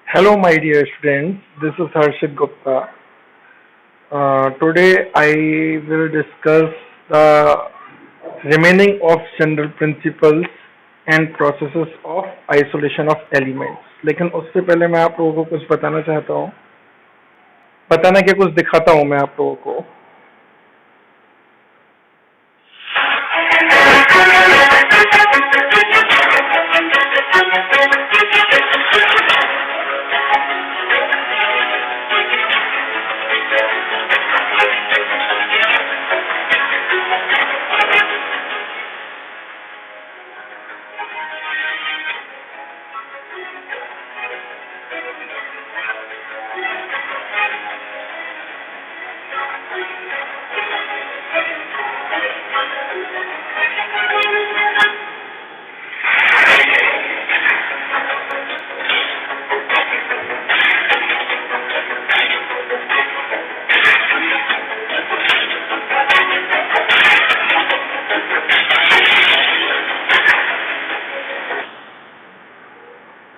Hello, my dear students. This is Harshit Gupta. Today, I will discuss the remaining of general principles and processes of isolation of elements. लेकिन उससे पहले मैं आप लोगों को कुछ बताना चाहता हूँ. बताना क्या कुछ दिखाता हूँ मैं आप लोगों को.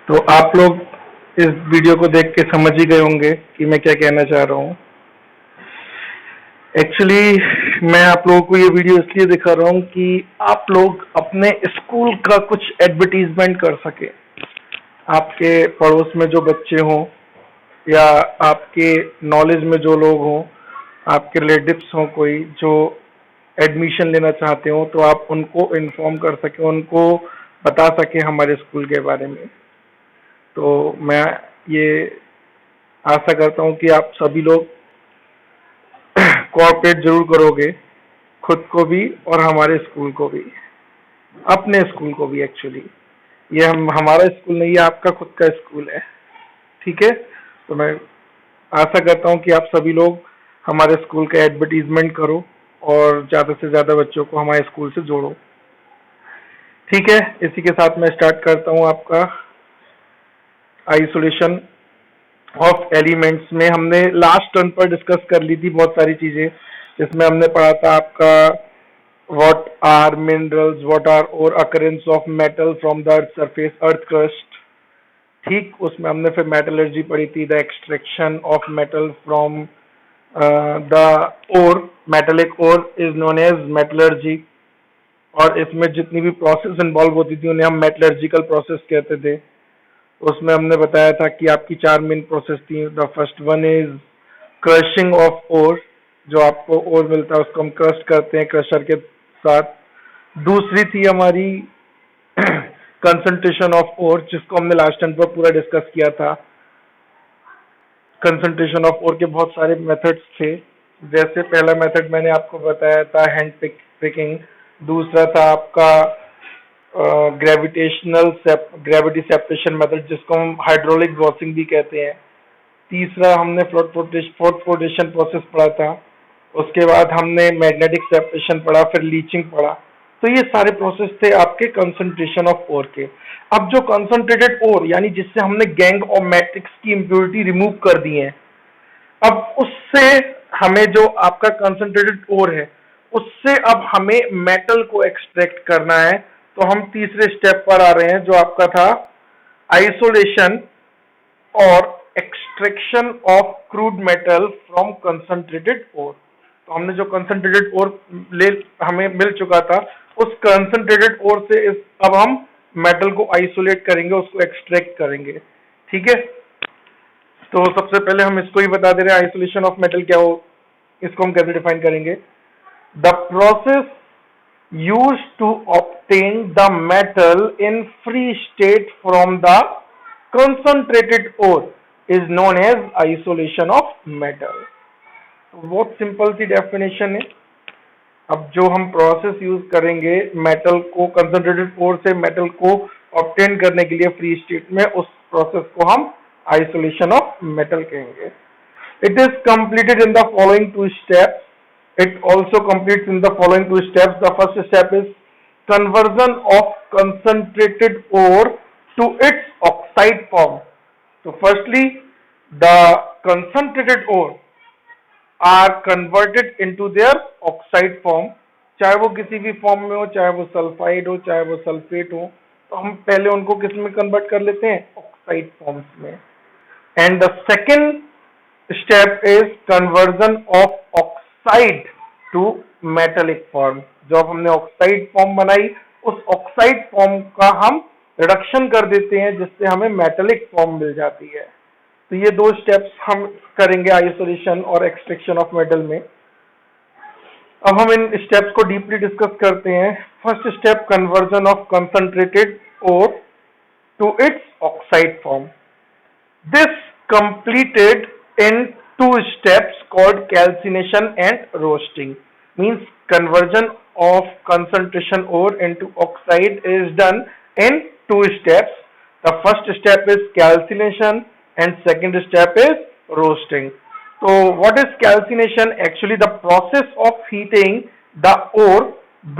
तो आप लोग इस वीडियो को देख के समझ ही गए होंगे कि मैं क्या कहना चाह रहा हूँ. एक्चुअली मैं आप लोगों को ये वीडियो इसलिए दिखा रहा हूँ कि आप लोग अपने स्कूल का कुछ एडवर्टीजमेंट कर सके. आपके पड़ोस में जो बच्चे हों या आपके नॉलेज में जो लोग हों, आपके रिलेटिव्स हों कोई जो एडमिशन लेना चाहते हो, तो आप उनको इन्फॉर्म कर सके, उनको बता सके हमारे स्कूल के बारे में. तो मैं ये आशा करता हूँ कि आप सभी लोग कोऑपरेट जरूर करोगे, खुद को भी और हमारे स्कूल को भी, अपने स्कूल को भी. एक्चुअली ये हमारा स्कूल नहीं है, आपका खुद का स्कूल है. ठीक है. तो मैं आशा करता हूँ कि आप सभी लोग हमारे स्कूल का एडवर्टीजमेंट करो और ज़्यादा से ज़्यादा बच्चों को हमारे स्कूल से जोड़ो. ठीक है. इसी के साथ मैं स्टार्ट करता हूँ आपका आइसोलेशन ऑफ एलिमेंट्स में. हमने लास्ट टर्न पर डिस्कस कर ली थी बहुत सारी चीजें, जिसमें हमने पढ़ा था आपका what are minerals, what are और occurrence of metal from the earth surface, earth crust. ठीक. उसमें हमने फिर मेटलर्जी पढ़ी थी, the extraction of metal from the ore. Metallic ore is known as metallurgy. और इसमें जितनी भी प्रोसेस इन्वॉल्व होती थी उन्हें हम मेटलर्जिकल प्रोसेस कहते थे. उसमें हमने बताया था कि आपकी चार मेन प्रोसेस थी. The first one is crushing of ore. जो आपको ओर मिलता है उसको हम क्रश करते हैं क्रशर के साथ. दूसरी थी हमारी कंसंट्रेशन ऑफ ओर, जिसको हमने लास्ट टाइम पर पूरा डिस्कस किया था. कंसंट्रेशन ऑफ ओर के बहुत सारे मेथड्स थे. जैसे पहला मेथड मैंने आपको बताया था हैंड पिकिंग. दूसरा था आपका ग्रेविटी सेपरेशन मेथड, जिसको हम हाइड्रोलिक वॉशिंग भी कहते हैं. तीसरा हमने फोर्थ फ्लोटेशन प्रोसेस पढ़ा था. उसके बाद हमने मैग्नेटिक सेपरेशन पढ़ा, फिर लीचिंग पढ़ा. तो ये सारे प्रोसेस थे आपके कंसंट्रेशन ऑफ ओर के. अब जो कंसंट्रेटेड ओर यानी जिससे हमने गैंग और मैट्रिक्स की इम्प्योरिटी रिमूव कर दी है, अब उससे हमें जो आपका कंसंट्रेटेड ओर है उससे अब हमें मेटल को एक्सट्रैक्ट करना है. तो हम तीसरे स्टेप पर आ रहे हैं जो आपका था आइसोलेशन और extraction of crude metal from concentrated ore. तो हमने जो कंसंट्रेटेड ओर ले हमें मिल चुका था, उस कंसंट्रेटेड ओर से अब हम मेटल को आइसोलेट करेंगे, उसको एक्सट्रैक्ट करेंगे. ठीक है. तो सबसे पहले हम इसको ही बता दे रहे हैं आइसोलेशन ऑफ मेटल क्या हो, इसको हम कैसे डिफाइन करेंगे. The process use to obtain the metal in free state from the concentrated ore is known as isolation of metal. बहुत सिंपल सी डेफिनेशन है. अब जो हम प्रोसेस यूज करेंगे मेटल को कंसंट्रेटेड ओर से मेटल को ऑब्टेन करने के लिए फ्री स्टेट में, उस प्रोसेस को हम आइसोलेशन ऑफ मेटल कहेंगे. It is completed in the following two steps. It also completes in the following two steps. The first step is conversion of concentrated ore to its oxide form. So firstly, the concentrated ore are converted into their oxide form. चाहे वो किसी भी form में हो, चाहे वो sulphide हो, चाहे वो सल्फेट हो, तो हम पहले उनको किस में कन्वर्ट कर लेते हैं, ऑक्साइड फॉर्म्स में. and the second step is conversion of oxide to metallic form. जब हमने ऑक्साइड फॉर्म बनाई, उस ऑक्साइड फॉर्म का हम रिडक्शन कर देते हैं जिससे हमें मेटेलिक फॉर्म मिल जाती है। तो ये दो स्टेप्स हम करेंगे आइसोलेशन और एक्सट्रैक्शन ऑफ मेटल में। अब हम इन स्टेप्स को डीपली डिस्कस करते हैं। First step, conversion of concentrated ore to its oxide form. This completed in two steps called calcination and roasting. Means conversion of concentration ore into oxide is done in two steps. The first step is calcination and second step is roasting. So what is calcination? Actually the process of heating the ore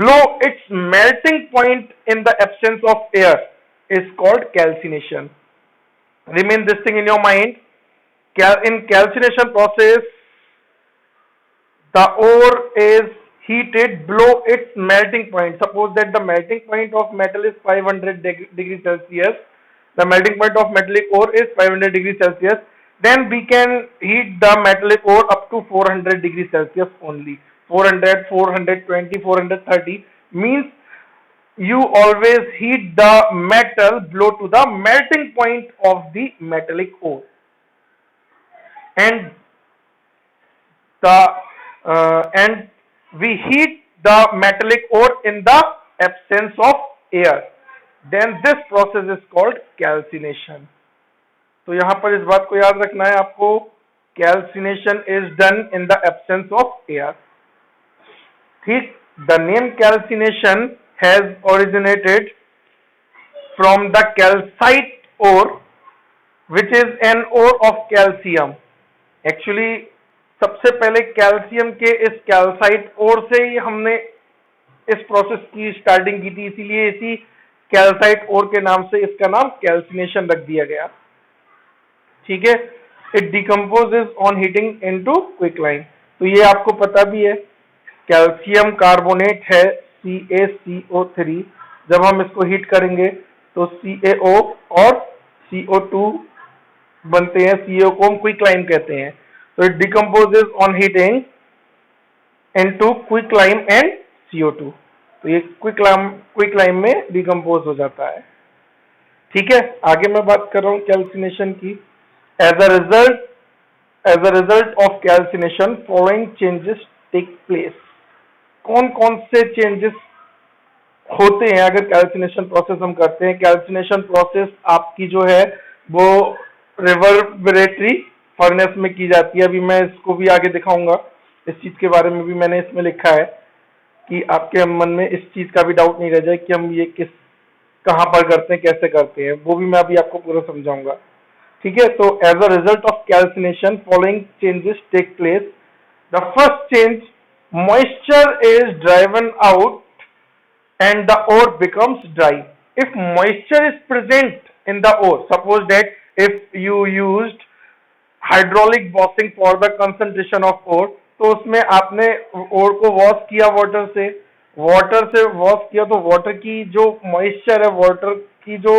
below its melting point in the absence of air is called calcination. Remain this thing in your mind. In calcination process, the ore is heated below its melting point. Suppose that the melting point of metal is 500 degrees Celsius. The melting point of metallic ore is 500 degrees Celsius. Then we can heat the metallic ore up to 400 degrees Celsius only. 400, 420, 430 means you always heat the metal below to the melting point of the metallic ore, and we heat the metallic ore in the absence of air. Then this process is called calcination. तो यहां पर इस बात को याद रखना है आपको, calcination is done in the absence of air. ठीक, the name calcination has originated from the calcite ore, which is an ore of calcium. Actually सबसे पहले कैल्शियम के इस कैल्साइट ओर से ही हमने इस प्रोसेस की स्टार्टिंग की थी, इसीलिए इसी कैल्साइट ओर के नाम से इसका नाम कैल्सिनेशन रख दिया गया। ठीक है, it decomposes on heating into quicklime. तो ये आपको पता भी है, कैल्शियम कार्बोनेट है CaCO3, जब हम इसको हीट करेंगे तो CaO और CO2 बनते हैं, CO को हम क्विकलाइन कहते हैं। तो it decomposes on heating into quicklime and CO2। तो ये क्विकलाइन में डिकम्पोज हो जाता है। ठीक है, आगे मैं बात कर रहा हूं कैल्सिनेशन की। As a result of calcination following changes take place. कौन कौन से चेंजेस होते हैं अगर कैल्सिनेशन प्रोसेस हम करते हैं? कैल्सिनेशन प्रोसेस आपकी जो है वो रिवर्बरेटरी फर्नेस में की जाती है। अभी मैं इसको भी आगे दिखाऊंगा, इस चीज के बारे में भी मैंने इसमें लिखा है कि आपके मन में इस चीज का भी डाउट नहीं रह जाए कि हम ये कहां पर करते हैं, कैसे करते हैं, वो भी मैं अभी आपको पूरा समझाऊंगा। ठीक है, तो as a result of calcination following changes take place. The first change, moisture is driven out and the ore becomes dry. If moisture is present in the ore, suppose that if you used hydraulic washing for the concentration of ore, तो उसमें आपने ore को wash किया water से wash किया, तो water की जो मॉइस्चर है, वाटर की जो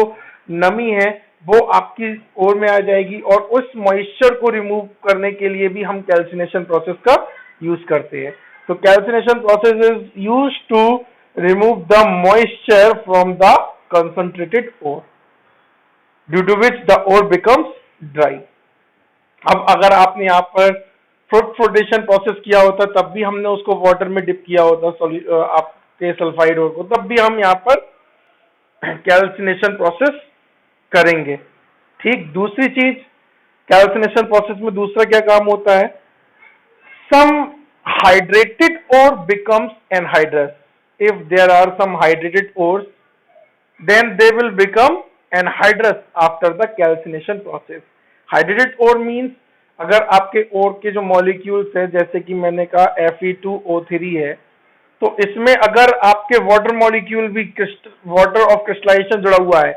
नमी है, वो आपकी ओर में आ जाएगी, और उस मॉइस्चर को रिमूव करने के लिए भी हम कैल्सिनेशन प्रोसेस का यूज करते हैं। So calcination process is used to remove the moisture from the concentrated ore, due to which the ore becomes dry. अब अगर आपने यहाँ पर फ्लोटेशन प्रोसेस किया होता, तब भी हमने उसको वाटर में डिप किया होता आपके सल्फाइड ओर को, तब भी हम यहाँ पर कैल्सिनेशन प्रोसेस करेंगे। ठीक, दूसरी चीज, कैल्सिनेशन प्रोसेस में दूसरा क्या काम होता है? Some hydrated ore becomes anhydrous. If there are some hydrated ores, then they will become anhydrous after the calcination process. Hydrated ore means अगर आपके ore के जो मॉलिक्यूल्स है, जैसे कि मैंने कहा Fe2O3 है, तो इसमें अगर आपके वाटर मॉलिक्यूल भी वाटर ऑफ क्रिस्टलाइजेशन जुड़ा हुआ है,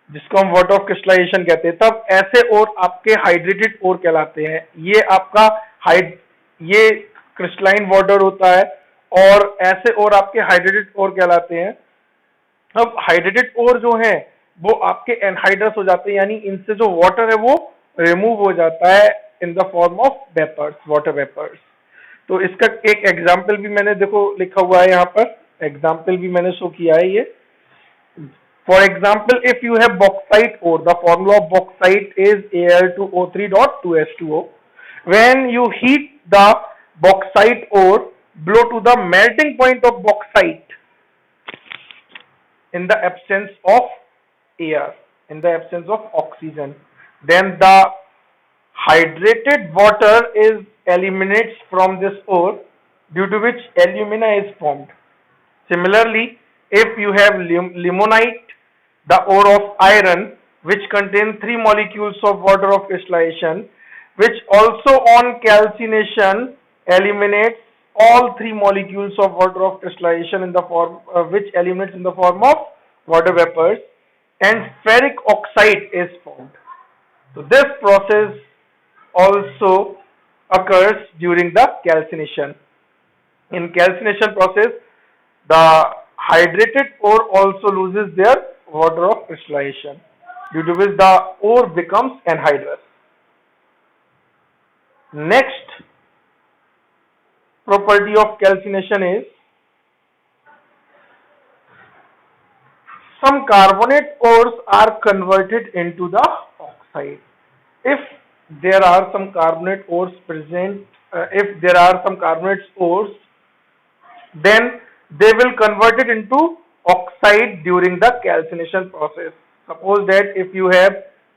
जिसको हम वाटर ऑफ क्रिस्टलाइजेशन कहते हैं, तब ऐसे ओर आपके हाइड्रेटेड ओर कहलाते हैं। ये आपका ये क्रिस्टलाइन वाटर होता है, और ऐसे ओर आपके हाइड्रेटेड ओर कहलाते हैं। अब हाइड्रेटेड ओर जो है वो आपके एनहाइड्रस हो जाते हैं, यानी इनसे जो वाटर है वो रिमूव हो जाता है in the form of vapours, water vapours. तो इसका एक एग्जाम्पल भी मैंने देखो लिखा हुआ है यहाँ पर, एग्जाम्पल भी मैंने शो किया है ये। For example, if you have bauxite ore, the formula of bauxite is Al2O3 dot 2H2O. When you heat the bauxite ore, blow to the melting point of bauxite in the absence of air, in the absence of oxygen, then the hydrated water is eliminates from this ore, due to which alumina is formed. Similarly, if you have limonite, the ore of iron, which contains three molecules of water of crystallization, which also on calcination eliminates all three molecules of water of crystallization in the form which eliminates in the form of water vapors, and ferric oxide is formed. So this process also occurs during the calcination. In calcination process, the hydrated ore also loses their water of crystallization, due to which the ore becomes anhydrous. Next property of calcination is some carbonate ores are converted into the oxide. If there are some carbonate ores present, if there are some carbonate ores, then they will convert it into oxide during the calcination process. Suppose that if you have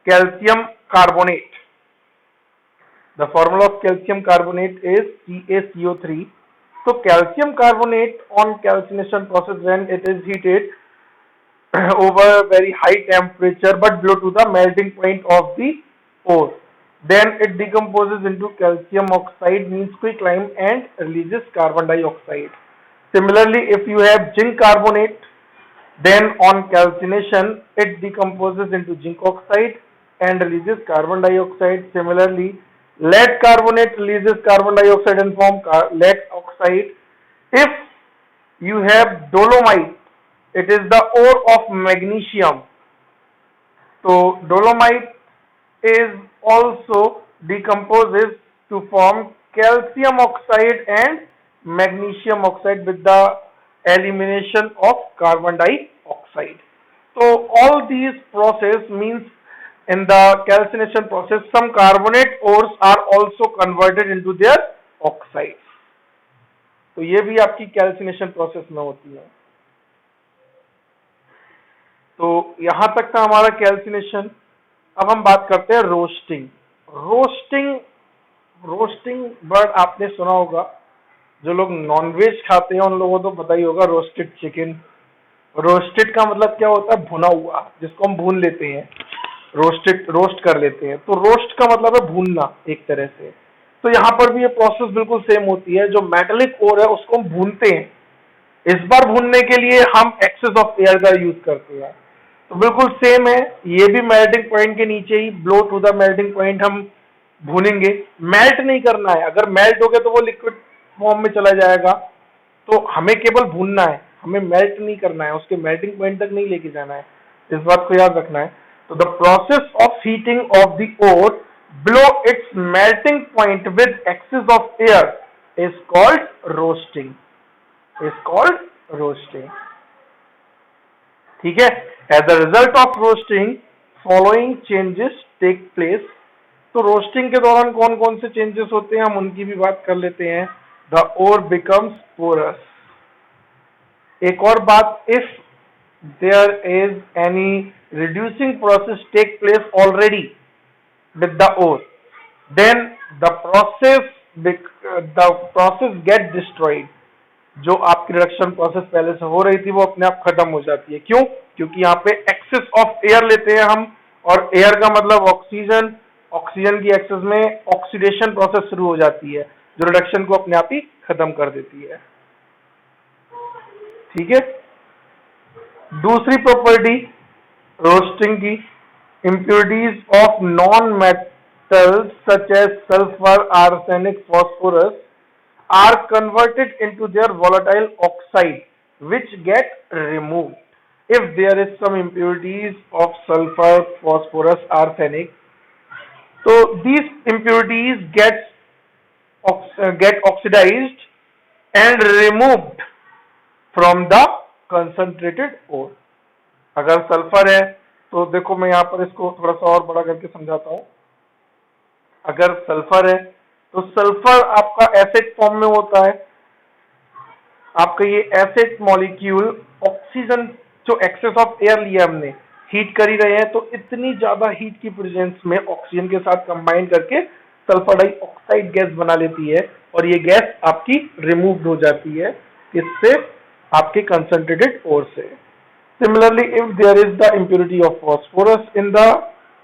calcium carbonate, the formula of calcium carbonate is CaCO3. So calcium carbonate on calcination process, when it is heated over very high temperature but below to the melting point of the ore, then it decomposes into calcium oxide, means quicklime, and releases carbon dioxide. Similarly, if you have zinc carbonate, then on calcination it decomposes into zinc oxide and releases carbon dioxide. Similarly, lead carbonate releases carbon dioxide and form lead oxide. If you have dolomite, it is the ore of magnesium. So dolomite is also decomposes to form calcium oxide and magnesium oxide with the elimination of carbon dioxide. So all these process means in the calcination process some carbonate ores are also converted into their oxides. तो ये भी आपकी calcination process में होती है। तो यहां तक था हमारा कैल्सिनेशन। अब हम बात करते हैं रोस्टिंग। रोस्टिंग रोस्टिंग वर्ड आपने सुना होगा, जो लोग नॉनवेज खाते हैं उन लोगों को तो पता ही होगा। रोस्टेड चिकन, रोस्टेड का मतलब क्या होता है? भुना हुआ, जिसको हम भून लेते हैं, रोस्टेड, रोस्ट कर लेते हैं। तो रोस्ट का मतलब है भूनना एक तरह से। तो यहाँ पर भी ये प्रोसेस बिल्कुल सेम होती है। जो मेटेलिक ओर है उसको हम भूनते हैं, इस बार भूनने के लिए हम एक्सेस ऑफ एयर का यूज करते हैं। तो बिल्कुल सेम है, ये भी मेल्टिंग पॉइंट के नीचे ही below to the melting point हम भूनेंगे। मेल्ट नहीं करना है, अगर मेल्ट हो गया तो वो लिक्विड फॉर्म में चला जाएगा। तो हमें केवल भूनना है, हमें मेल्ट नहीं करना है, उसके मेल्टिंग पॉइंट तक नहीं लेके जाना है, इस बात को याद रखना है। तो the process of heating of the ore below its melting point with excess of air is called roasting, is called roasting। ठीक है। as a result of roasting following changes take place। तो रोस्टिंग के दौरान कौन कौन से changes होते हैं हम उनकी भी बात कर लेते हैं। The ore becomes porous. एक और बात, if there is any reducing process take place already with the ore, then the process get destroyed। जो आपकी रिडक्शन प्रोसेस पहले से हो रही थी वो अपने आप खत्म हो जाती है। क्यों? क्योंकि यहाँ पे एक्सेस ऑफ एयर लेते हैं हम, और एयर का मतलब ऑक्सीजन, ऑक्सीजन की एक्सेस में ऑक्सीडेशन प्रोसेस शुरू हो जाती है, जो रिडक्शन को अपने आप ही खत्म कर देती है। ठीक है। दूसरी प्रॉपर्टी रोस्टिंग की, impurities of non-metals such as sulfur, arsenic, phosphorus are converted into their volatile oxide which get removed। If there is some impurities of sulfur, phosphorus, arsenic, तो these impurities get oxidized and removed from the concentrated ore. अगर sulphur है तो देखो मैं यहाँ पर इसको थोड़ा सा और बड़ा करके समझाता हूँ। अगर सल्फर है तो सल्फर आपका एसिड फॉर्म में होता है। आपका ये एसिड मॉलिक्यूल ऑक्सीजन जो एक्सेस ऑफ एयर लिया हमने, हीट कर ही रहे हैं, तो इतनी ज्यादा हीट की प्रेजेंस में ऑक्सीजन के साथ कंबाइन करके सल्फर डाइऑक्साइड गैस बना लेती है और ये गैस आपकी रिमूव्ड हो जाती है इससे, आपके कंसंट्रेटेड ओर से। Similarly, if there is the impurity of phosphorus in the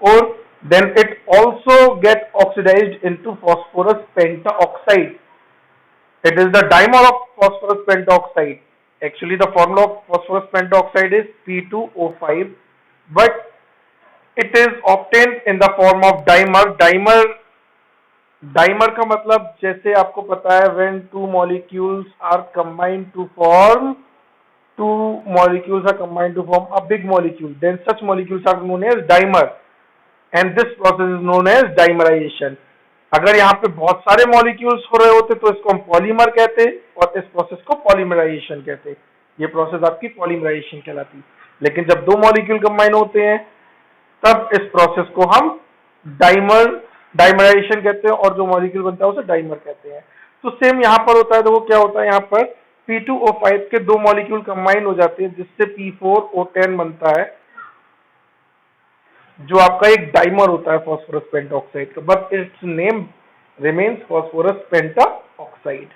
ore, then it also get oxidized into phosphorus pentaoxide. It is the dimer of phosphorus pentaoxide. Actually, the formula of phosphorus pentaoxide is P2O5, but it is obtained in the form of dimer. Dimer का मतलब जैसे आपको पता है when two molecules are combined to form a big molecule, then such molecules are known as dimer, and this process is known as dimerization. अगर यहाँ पे बहुत सारे मॉलिक्यूल्स हो रहे होते तो इसको हम पॉलीमर कहते और इस प्रोसेस को पॉलीमराइजेशन कहते। ये प्रोसेस आपकी पॉलीमराइजेशन कहलाती। लेकिन जब दो मॉलिक्यूल कंबाइन होते हैं तब इस प्रोसेस को हम डाइमराइजेशन कहते हैं और जो मॉलिक्यूल बनता है उसे डाइमर कहते हैं। तो सेम यहाँ पर होता है। तो वो क्या होता है, यहाँ पर P2O5 के दो मॉलिक्यूल कंबाइन हो जाते हैं जिससे P4O10 बनता है, जो आपका एक डाइमर होता है फास्फोरस पेंटाऑक्साइड का, but its name remains phosphorus pentoxide.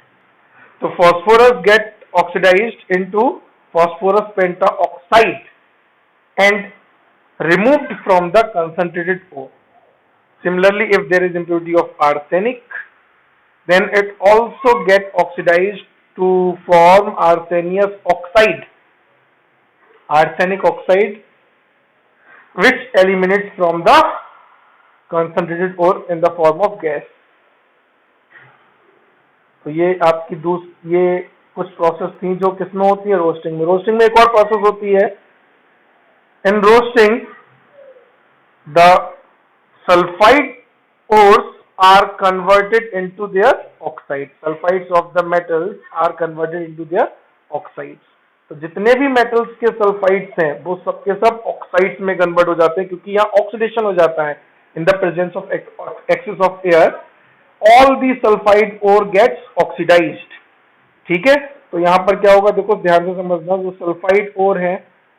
तो phosphorus get oxidised into phosphorus pentoxide and removed from the concentrated ore. Similarly, if there is impurity of arsenic, then it also get oxidized to form arsenious oxide, arsenic oxide, which eliminates from the concentrated ore in the form of gas. तो ये आपकी ये कुछ process थी जो किसमें होती है, रोस्टिंग में। रोस्टिंग में एक और प्रोसेस होती है। In roasting, the sulfide ores are converted into their oxides. Sulfides of the metals are converted into their oxides. तो जितने भी मेटल्स के सल्फाइड्स हैं वो सब के सब ऑक्साइड्स में कन्वर्ट हो जाते हैं, क्योंकि यहाँ ऑक्सीडेशन हो जाता है in the presence of excess of air. All the sulphide ore gets oxidised. ठीक है, तो यहाँ पर क्या होगा, देखो ध्यान से समझना, जो सल्फाइड ओर है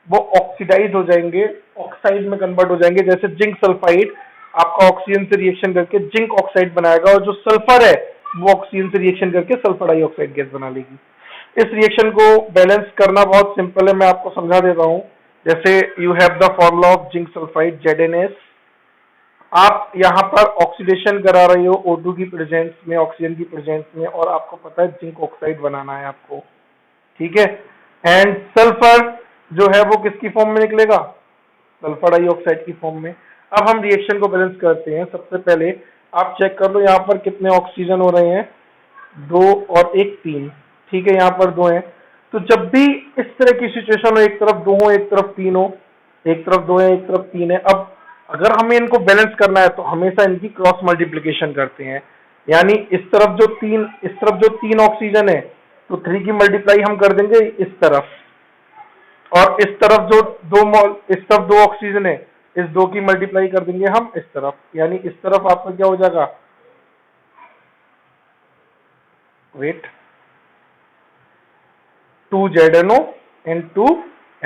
वो ऑक्सीडाइज हो जाएंगे, ऑक्साइड में कन्वर्ट हो जाएंगे। जैसे जिंक सल्फाइड आपका ऑक्सीजन से रिएक्शन करके जिंक ऑक्साइड बनाएगा और जो सल्फर है वो ऑक्सीजन से रिएक्शन करके सल्फर डाइऑक्साइड गैस बना लेगी। इस रिएक्शन को बैलेंस करना बहुत सिंपल है, मैं आपको समझा देता हूँ। जैसे you have the formula of zinc sulphide ZnS। आप यहाँ पर ऑक्सीडेशन करा रहे हो O2 की प्रेजेंस में, ऑक्सीजन की प्रेजेंस में, और आपको पता है जिंक ऑक्साइड बनाना है आपको। ठीक है, एंड सल्फर जो है वो किसकी फॉर्म में निकलेगा, सल्फर डाइऑक्साइड की फॉर्म में। अब हम रिएक्शन को बैलेंस करते हैं। सबसे पहले आप चेक कर लो यहाँ पर कितने ऑक्सीजन हो रहे हैं, 2 और 1 3। ठीक है, यहाँ पर 2 हैं। तो जब भी इस तरह की सिचुएशन हो, एक तरफ 2 हो एक तरफ 3 हो, एक तरफ 2 है एक तरफ 3 है, अब अगर हमें इनको बैलेंस करना है तो हमेशा इनकी क्रॉस मल्टीप्लीकेशन करते हैं। यानी इस तरफ जो 3 ऑक्सीजन है तो 3 की मल्टीप्लाई हम कर देंगे इस तरफ, और इस तरफ जो इस तरफ 2 ऑक्सीजन है, इस 2 की मल्टीप्लाई कर देंगे हम इस तरफ। यानी इस तरफ आपका क्या हो जाएगा, वेट 2 ZnO एंड 2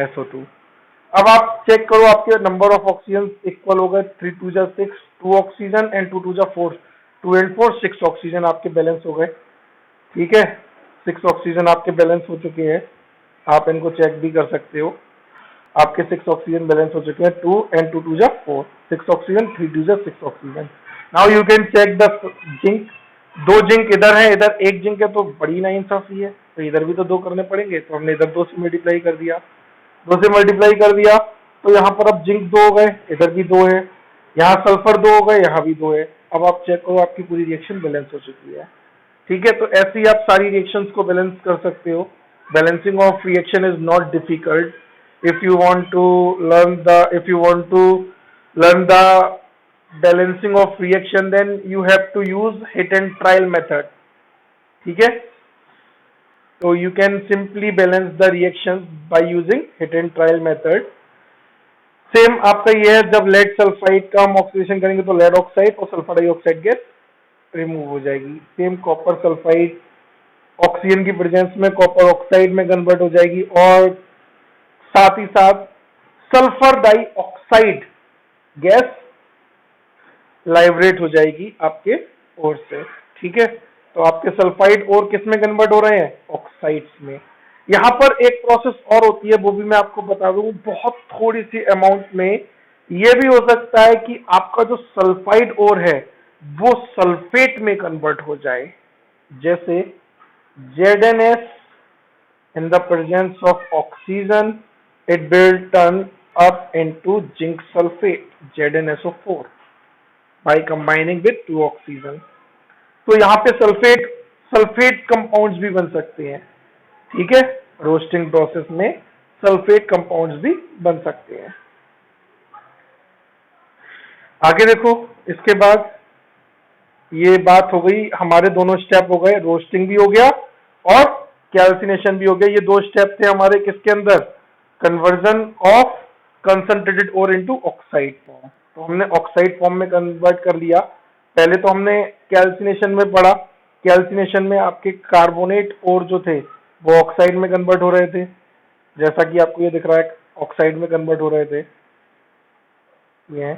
SO2। अब आप चेक करो आपके नंबर ऑफ ऑक्सीजन इक्वल हो गए, 3 2 जा 6, 2 ऑक्सीजन एंड 2 2 जा 4, 2 and 4 6 ऑक्सीजन आपके बैलेंस हो गए। ठीक है, 6 ऑक्सीजन आपके बैलेंस हो चुके हैं। आप इनको चेक भी कर सकते हो, आपके 6 ऑक्सीजन बैलेंस हो चुके हैं। 2 and 2 2 जा 4, 6 ऑक्सीजन, 3 2 जा 6 oxygen. Now you can check the zinc. 2 zinc इधर है, इधर 1 जिंक है, तो बड़ी नाइंसाफी है, तो इधर भी तो 2 करने पड़ेंगे। तो हमने इधर 2 से मल्टीप्लाई कर दिया, 2 से मल्टीप्लाई कर दिया, तो यहाँ पर अब जिंक 2 हो गए, इधर भी 2 है, यहाँ सल्फर 2 हो गए, यहाँ भी 2 है। अब आप चेक करो आपकी पूरी रिएक्शन बैलेंस हो चुकी है। ठीक है, तो ऐसे ही आप सारी रिएक्शंस को बैलेंस कर सकते हो। Balancing of reaction is not difficult if you want to learn the balancing of reaction, then you have to use hit and trial method. ठीक है, तो you can simply balance the reactions by using hit and trial method. Same आपका ये है, जब lead sulphide का हम oxidation करेंगे तो लेड ऑक्साइड और सल्फर डाइऑक्साइड गैस रिमूव हो जाएगी. सेम कॉपर सल्फाइड ऑक्सीजन की प्रेजेंस में कॉपर ऑक्साइड में कन्वर्ट हो जाएगी, और साथ ही साथ सल्फर डाइऑक्साइड गैस लाइब्रेट हो जाएगी आपके ओर से. ठीक है, तो आपके सल्फाइड और किस में कन्वर्ट हो रहे हैं? ऑक्साइड्स में. यहाँ पर एक प्रोसेस और होती है, वो भी मैं आपको बता दूं, बहुत थोड़ी सी अमाउंट में. ये भी हो सकता है कि आपका जो सल्फाइड ओर है वो सल्फेट में कन्वर्ट हो जाए, जैसे ZnS in the presence of oxygen it will turn up into zinc sulfate ZnSO4 by combining with 2 oxygen. तो यहाँ पे सल्फेट कंपाउंड्स भी बन सकते हैं. ठीक है, रोस्टिंग प्रोसेस में सल्फेट कंपाउंड्स भी बन सकते हैं. आगे देखो, इसके बाद ये बात हो गई, हमारे दोनों स्टेप हो गए, रोस्टिंग भी हो गया और कैल्सिनेशन भी हो गया. ये 2 स्टेप थे हमारे किसके अंदर? Conversion of concentrated ore into oxide form. तो हमने ऑक्साइड फॉर्म में कन्वर्ट कर लिया. पहले तो हमने कैल्सिनेशन में पढ़ा, कैल्सिनेशन में आपके कार्बोनेट ओर जो थे वो ऑक्साइड में कन्वर्ट हो रहे थे, जैसा कि आपको ये दिख रहा है, ऑक्साइड में कन्वर्ट हो रहे थे ये.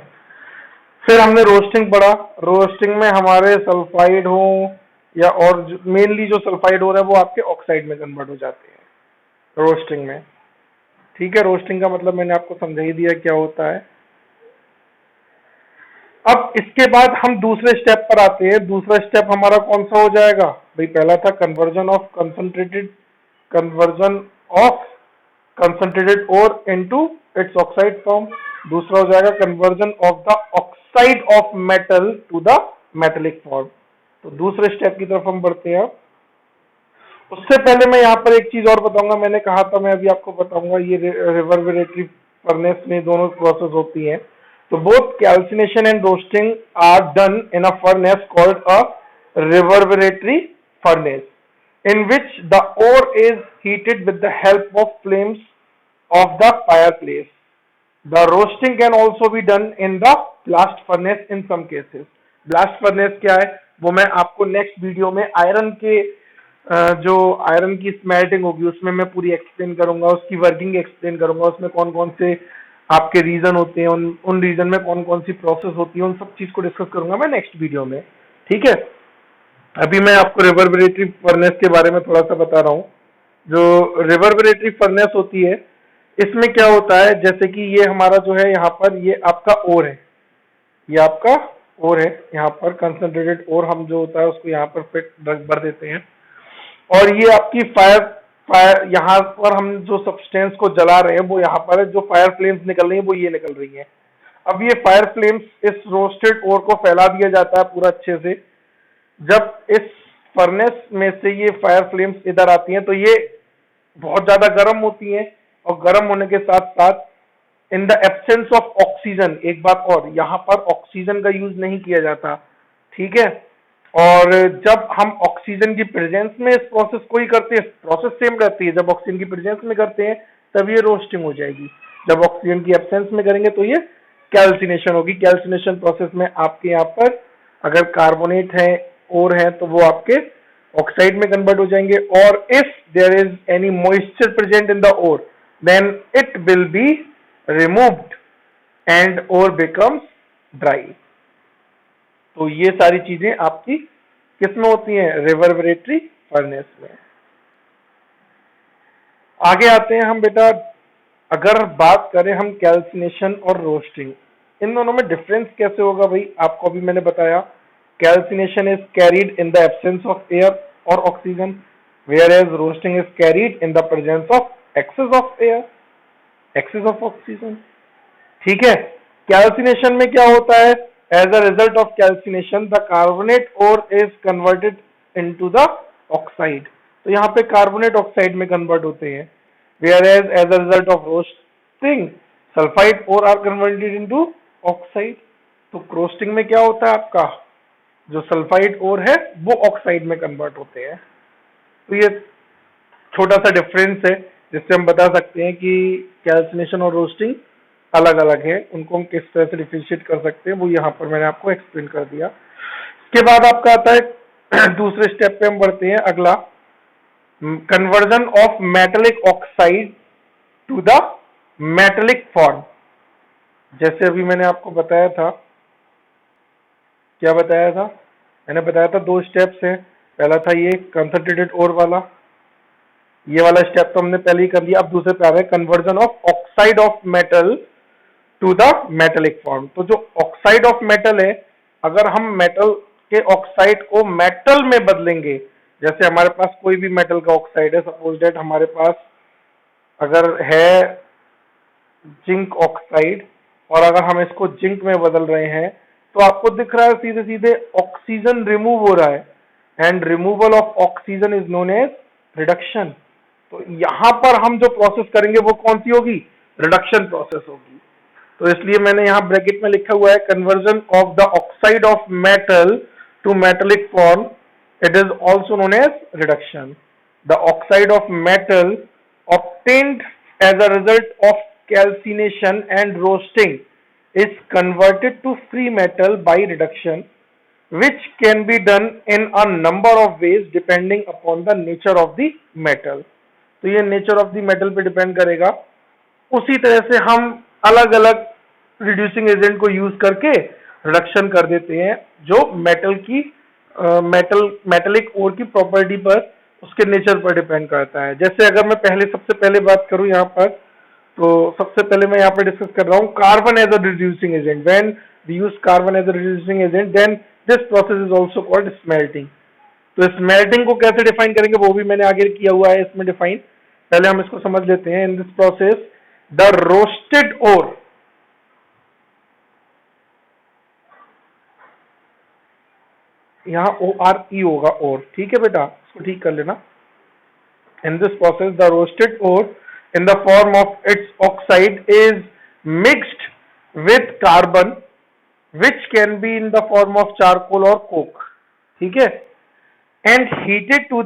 फिर हमने रोस्टिंग पढ़ा. रोस्टिंग में हमारे सल्फाइड हो या और मेनली जो सल्फाइड हो रहा है वो आपके ऑक्साइड में कन्वर्ट हो जाते हैं रोस्टिंग में. ठीक है, रोस्टिंग का मतलब मैंने आपको समझा ही दिया क्या होता है. अब इसके बाद हम दूसरे स्टेप पर आते हैं. दूसरा स्टेप हमारा कौन सा हो जाएगा भाई? पहला था conversion of concentrated ore into its oxide form. दूसरा हो जाएगा conversion of the oxide of metal to the metallic form. तो दूसरे स्टेप की तरफ हम बढ़ते हैं. उससे पहले मैं यहाँ पर एक चीज और बताऊंगा. मैंने कहा था, मैं अभी आपको बताऊंगा, ये रिवर्बरेटरी फर्नेस में दोनों प्रोसेस होती हैं. तो both calcination and roasting are done in a furnace called a reverberatory furnace, in which the ore is heated with the help of flames of the fireplace. The roasting can also be done in the blast furnace in some cases. Blast furnace क्या है वो मैं आपको next video में iron के जो iron की smelting होगी उसमें मैं पूरी एक्सप्लेन करूंगा, उसकी वर्किंग एक्सप्लेन करूंगा, उसमें कौन कौन से आपके रीजन होते हैं, उन रीजन में कौन कौन सी प्रोसेस होती है, उन सब चीज को डिस्कस करूंगा मैं नेक्स्ट वीडियो में. ठीक है, अभी मैं आपको रिवर्बरेटरी फर्नेस के बारे में थोड़ा सा बता रहा हूँ. जो रिवर्बरेटरी फर्नेस होती है, इसमें क्या होता है, जैसे कि ये हमारा जो है यहाँ पर ये आपका ओर है, ये आपका ओर है, यहाँ पर कंसंट्रेटेड ओर हम जो होता है उसको यहाँ पर फिट भर देते हैं. और ये आपकी फायर यहाँ पर हम जो सब्सटेंस को जला रहे हैं वो यहाँ पर है, जो फायर फ्लेम्स निकल रही है वो ये निकल रही है. अब ये फायर फ्लेम्स इस रोस्टेड ओर को फैला दिया जाता है पूरा अच्छे से. जब इस फर्नेस में से ये फायर फ्लेम्स इधर आती हैं तो ये बहुत ज्यादा गर्म होती हैं, और गर्म होने के साथ साथ इन द एब्सेंस ऑफ ऑक्सीजन, एक बात और, यहाँ पर ऑक्सीजन का यूज नहीं किया जाता. ठीक है, और जब हम ऑक्सीजन की प्रेजेंस में इस प्रोसेस को ही करते हैं, प्रोसेस सेम रहती है, जब ऑक्सीजन की प्रेजेंस में करते हैं तब ये रोस्टिंग हो जाएगी. जब ऑक्सीजन की एब्सेंस में करेंगे तो ये कैल्सिनेशन होगी. कैल्सिनेशन प्रोसेस में आपके यहाँ पर अगर कार्बोनेट है ओर है तो वो आपके ऑक्साइड में कन्वर्ट हो जाएंगे, और if there is any moisture present in the ore then it will be removed and ore becomes dry. तो ये सारी चीजें आपकी किसमें होती हैं? रिवर्बरेटरी फर्नेस में. आगे आते हैं हम बेटा. अगर बात करें हम कैल्सिनेशन और रोस्टिंग, इन दोनों में डिफरेंस कैसे होगा भाई? आपको अभी मैंने बताया, calcination is carried in the absence of air और oxygen, whereas roasting is carried in the presence of excess of air, excess of oxygen. ठीक है, कैल्सिनेशन में क्या होता है? As a result of calcination the carbonate ore is converted into the oxide. तो यहाँ पे कार्बोनेट ऑक्साइड में कन्वर्ट होते हैं, whereas as a result of roasting sulfide ore are converted into oxide. तो क्रोस्टिंग में क्या होता है, आपका जो सल्फाइड ओर है वो ऑक्साइड में कन्वर्ट होते हैं। तो ये छोटा सा डिफरेंस है जिससे हम बता सकते हैं कि कैल्सिनेशन और रोस्टिंग अलग अलग है, उनको हम किस तरह से डिफरेंशिएट कर सकते हैं वो यहाँ पर मैंने आपको एक्सप्लेन कर दिया। इसके बाद आपका आता है दूसरे स्टेप पे हम बढ़ते हैं, अगला conversion of metallic oxide to the metallic form. जैसे अभी मैंने आपको बताया था, क्या बताया था, मैंने बताया था 2 स्टेप्स हैं। पहला था ये कंसंट्रेटेड ओर वाला, ये वाला स्टेप तो हमने पहले ही कर लिया। अब दूसरे पे आ रहा है conversion of oxide of metal to the metallic form. तो जो ऑक्साइड ऑफ मेटल है, अगर हम मेटल के ऑक्साइड को मेटल में बदलेंगे, जैसे हमारे पास कोई भी मेटल का ऑक्साइड है, सपोज दैट हमारे पास अगर है जिंक ऑक्साइड, और अगर हम इसको जिंक में बदल रहे हैं तो आपको दिख रहा है सीधे सीधे ऑक्सीजन रिमूव हो रहा है, and removal of oxygen is known as reduction. तो यहां पर हम जो प्रोसेस करेंगे वो कौन सी होगी, रिडक्शन प्रोसेस होगी। तो इसलिए मैंने यहां ब्रैकेट में लिखा हुआ है conversion of the oxide of metal to metallic form, it is also known as reduction. The oxide of metal obtained as a result of calcination and roasting is converted to free metal by reduction, which can be done in a number of ways depending upon the nature of the metal। तो ये nature of the metal पे depend करेगा। उसी तरह से हम अलग अलग रिड्यूसिंग एजेंट को यूज करके रिडक्शन कर देते हैं, जो मेटल की मेटेलिक ओर की प्रॉपर्टी पर, उसके नेचर पर डिपेंड करता है। जैसे अगर मैं सबसे पहले बात करूं यहाँ पर, तो सबसे पहले मैं यहाँ पे डिस्कस कर रहा हूँ carbon as a reducing agent. When we use carbon as a reducing agent then this process is also called smelting. तो स्मेल्टिंग को कैसे डिफाइन करेंगे वो भी मैंने आगे किया हुआ है इसमें डिफाइन। पहले हम इसको समझ लेते हैं। In this process the roasted ore, यहाँ ORE होगा और, ठीक है बेटा, इसको ठीक कर लेना। In this process, the roasted ore in the form of its oxide is mixed with carbon, which can be in the form of charcoal or coke, ठीक है, and heated to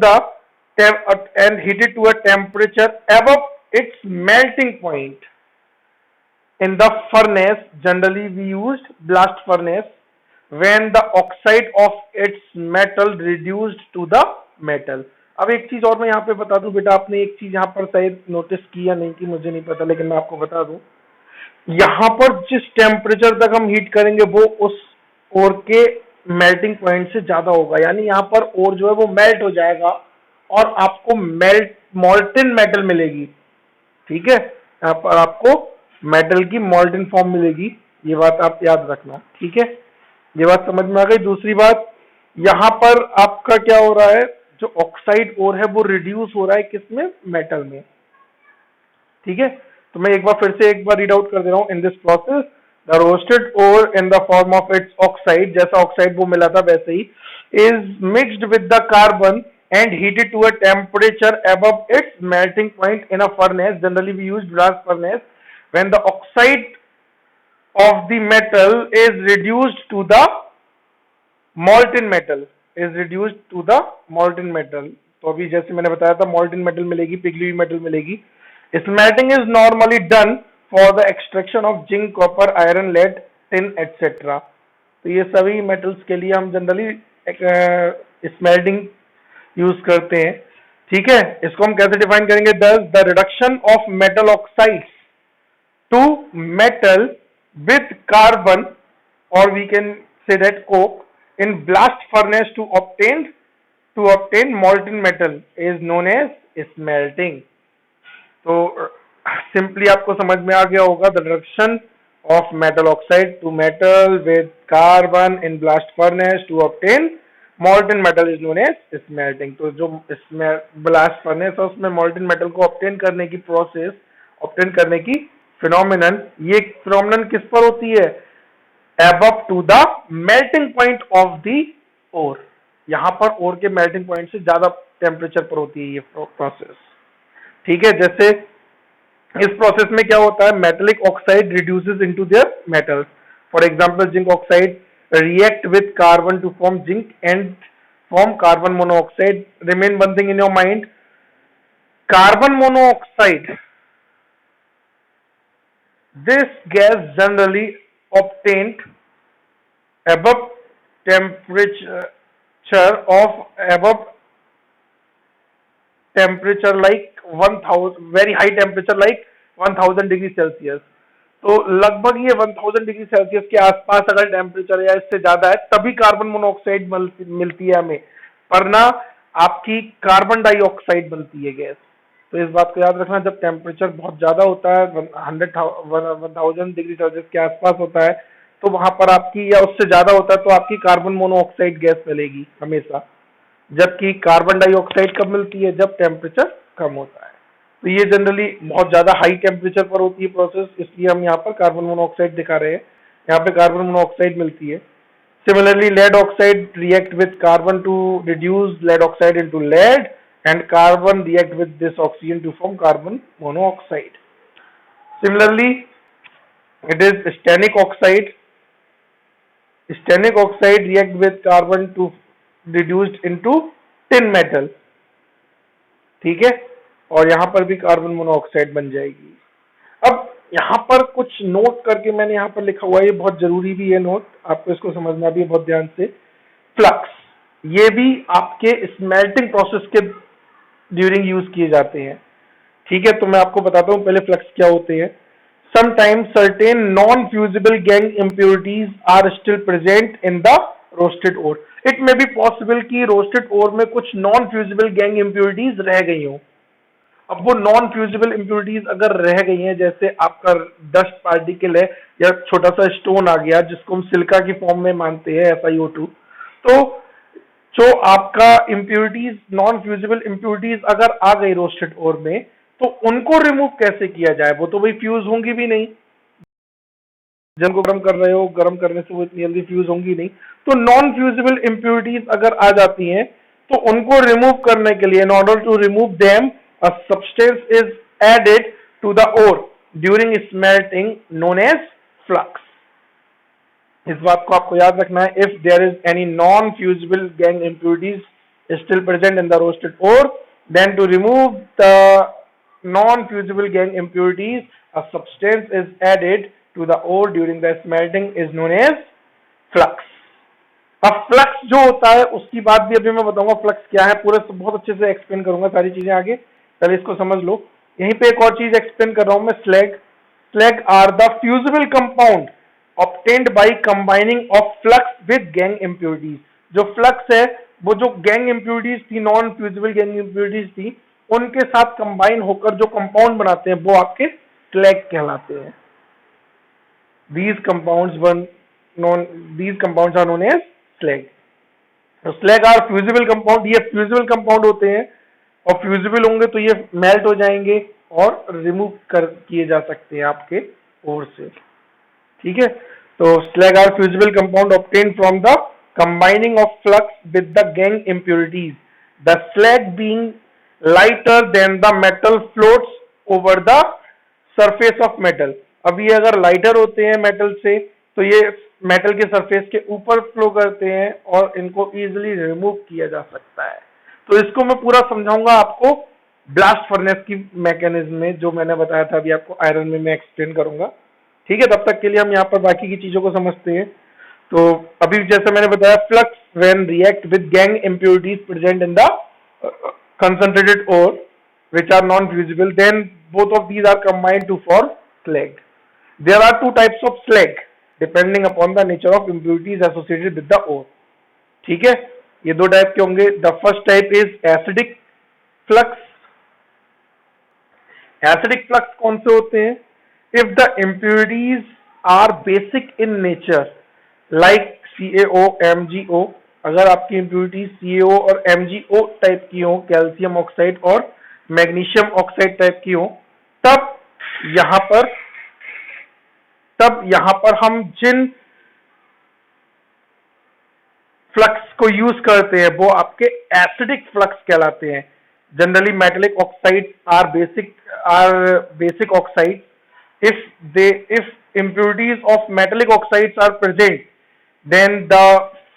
a temperature above its melting point. In the furnace, generally we used blast furnace, when the oxide of its metal reduced to the metal। अब एक चीज और मैं यहाँ पे बता दूं बेटा, आपने एक चीज यहाँ पर शायद नोटिस की या नहीं की मुझे नहीं पता, लेकिन मैं आपको बता दूं, यहाँ पर जिस टेम्परेचर तक हम हीट करेंगे वो उस ओर के मेल्टिंग पॉइंट से ज्यादा होगा। यानी यहाँ पर ओर जो है वो मेल्ट हो जाएगा और आपको मॉल्टन मेटल मिलेगी, ठीक है, यहाँ पर आपको मेटल की मॉल्टन फॉर्म मिलेगी। ये बात आप याद रखना, ठीक है, ये बात समझ में आ गई। दूसरी बात, यहाँ पर आपका क्या हो रहा है, जो ऑक्साइड ओर है वो रिड्यूस हो रहा है किसमें, मेटल में, ठीक है। तो मैं एक बार रीड आउट कर दे रहा हूँ। In this process the roasted ore in the form of its oxide, जैसा ऑक्साइड वो मिला था वैसे ही, is mixed with the carbon and heated to a temperature above its melting point in a furnace. Generally we use blast furnace. When the oxide of the metal is reduced to the molten metal, तो अभी जैसे मैंने बताया था molten metal मिलेगी, पिघली हुई metal मिलेगी। Smelting is normally done for the extraction of zinc, copper, iron, lead, tin, etc. तो ये सभी metals के लिए हम जनरली smelting यूज करते हैं, ठीक है। इसको हम कैसे डिफाइन करेंगे, thus the reduction of metal oxides to metal with carbon, और we can say that coke, in blast furnace to obtain molten metal is known as smelting. तो सिंपली आपको समझ में आ गया होगा, the reduction of metal oxide to metal with carbon in blast furnace to obtain molten metal is known as smelting. तो जो इसमें ब्लास्ट फर्नेस है उसमें मॉल्टन मेटल को ऑब्टेन करने की प्रोसेस, ऑब्टेन करने की फिनोमिनन, ये फिनोमिनन किस पर होती है, above to the melting point of the ore. यहां पर ओर के मेल्टिंग पॉइंट से ज्यादा टेम्परेचर पर होती है ये प्रोसेस, ठीक है। जैसे इस प्रोसेस में क्या होता है, metallic oxide reduces into their metals. For example, zinc oxide react with carbon to form zinc and form carbon monoxide. Remain one thing in your mind, carbon monoxide, this gas generally obtained above temperature of above temperature like 1000, very high temperature like 1000 degree Celsius. तो लगभग ये 1000 degree Celsius के आसपास अगर temperature या इससे ज्यादा है तभी कार्बन मोनोऑक्साइड मिलती है हमें, पर ना आपकी कार्बन डाइऑक्साइड बनती है गैस। तो इस बात को याद रखना, जब टेम्परेचर बहुत ज्यादा होता है 1000 डिग्री सेल्सियस के आसपास होता है तो वहां पर आपकी, या उससे ज्यादा होता है तो आपकी कार्बन मोनोऑक्साइड गैस मिलेगी हमेशा। जबकि कार्बन डाइऑक्साइड कब मिलती है, जब टेम्परेचर कम होता है। तो ये जनरली बहुत ज्यादा हाई टेम्परेचर पर होती है प्रोसेस, इसलिए हम यहाँ पर कार्बन मोनोऑक्साइड दिखा रहे हैं। यहाँ पे कार्बन मोनोऑक्साइड मिलती है। Similarly lead oxide react with carbon to reduce lead oxide into lead and carbon react with this oxygen to form carbon monoxide. Similarly it is stannic oxide. Stannic oxide react with carbon to reduced into tin metal, ठीक है, और यहां पर भी carbon monoxide बन जाएगी। अब यहां पर कुछ नोट करके मैंने यहां पर लिखा हुआ है, ये बहुत जरूरी भी है नोट, आपको इसको समझना भी है बहुत ध्यान से। फ्लक्स, ये भी आपके स्मेल्टिंग प्रोसेस के ड्यूरिंग यूज किए जाते हैं, ठीक है। तो मैं आपको बताता हूं पहले फ्लक्स क्या होते हैं। Sometimes certain non-fusible gangue impurities are still present in the roasted ore. It may be possible कि roasted ore में कुछ non-fusible gangue impurities रह गई हो। अब वो non-fusible impurities अगर रह गई हैं, जैसे आपका डस्ट पार्टिकल है या छोटा सा स्टोन आ गया जिसको हम सिलिका की फॉर्म में मानते हैं SiO2, तो जो आपका इम्प्योरिटीज, नॉन फ्यूजिबल इम्प्योरिटीज अगर आ गई रोस्टेड ओर में, तो उनको रिमूव कैसे किया जाए, वो तो भाई फ्यूज होंगी भी नहीं। जब को गर्म कर रहे हो, गर्म करने से वो इतनी जल्दी फ्यूज होंगी नहीं। तो नॉन फ्यूजिबल इम्प्योरिटीज अगर आ जाती हैं तो उनको रिमूव करने के लिए, in order to remove them, a substance is added to the ore during smelting known as flux. इस बात को आपको याद रखना है। If there is any non fusible gangue impurities still present in the roasted ore, then to remove the non fusible gangue impurities a substance is added to the ore during the smelting is known as flux. अब flux जो होता है उसकी बात भी अभी मैं बताऊंगा, फ्लक्स क्या है, पूरे बहुत अच्छे से एक्सप्लेन करूंगा सारी चीजें आगे, पहले इसको समझ लो। यहीं पे एक और चीज एक्सप्लेन कर रहा हूं मैं, slag. Slag are the fusible compound obtained by combining of flux with gang impurities। जो फ्लक्स है वो जो गैंग इम्प्योरिटीज थी, नॉन फ्यूजिबल गैंग इम्प्योरिटीज थी, उनके साथ कंबाइन होकर जो कंपाउंड बनाते हैं वो आपके स्लैग कहलाते हैं। these compounds are known as slag। तो स्लैग आर फ्यूजिबल कंपाउंड, ये फ्यूजिबल कंपाउंड होते हैं और फ्यूजिबल होंगे तो ये मेल्ट हो जाएंगे और रिमूव किए जा सकते हैं आपके ओर से, ठीक है। तो slag are fusible compound obtained from the combining of flux with the gangue impurities, the slag being lighter than the metal floats over the surface of metal। अब ये अगर लाइटर होते हैं मेटल से तो ये मेटल के सरफेस के ऊपर फ्लो करते हैं और इनको इजीली रिमूव किया जा सकता है। तो इसको मैं पूरा समझाऊंगा आपको ब्लास्ट फर्नेस की मैकेनिज्म में, जो मैंने बताया था अभी आपको आयरन में मैं एक्सप्लेन करूंगा, ठीक है। तब तक के लिए हम यहाँ पर बाकी की चीजों को समझते हैं। तो अभी जैसे मैंने बताया, flux when react with gang impurities present in the concentrated ore which are non fusible, then both of these are combined to form slag। There are two types of slag depending upon the nature of impurities associated with the ore, ठीक है। ये दो type के होंगे। The first type is acidic flux. Acidic flux कौन से होते हैं? If the impurities are basic in nature like CaO, MgO, अगर आपकी impurities CaO और MgO टाइप की हो, कैल्शियम ऑक्साइड और मैग्नीशियम ऑक्साइड टाइप की हो, तब यहां पर हम जिन फ्लक्स को यूज करते हैं वो आपके एसिडिक फ्लक्स कहलाते हैं। Generally metallic oxide are basic oxide. If impurities of metallic oxides are present, then the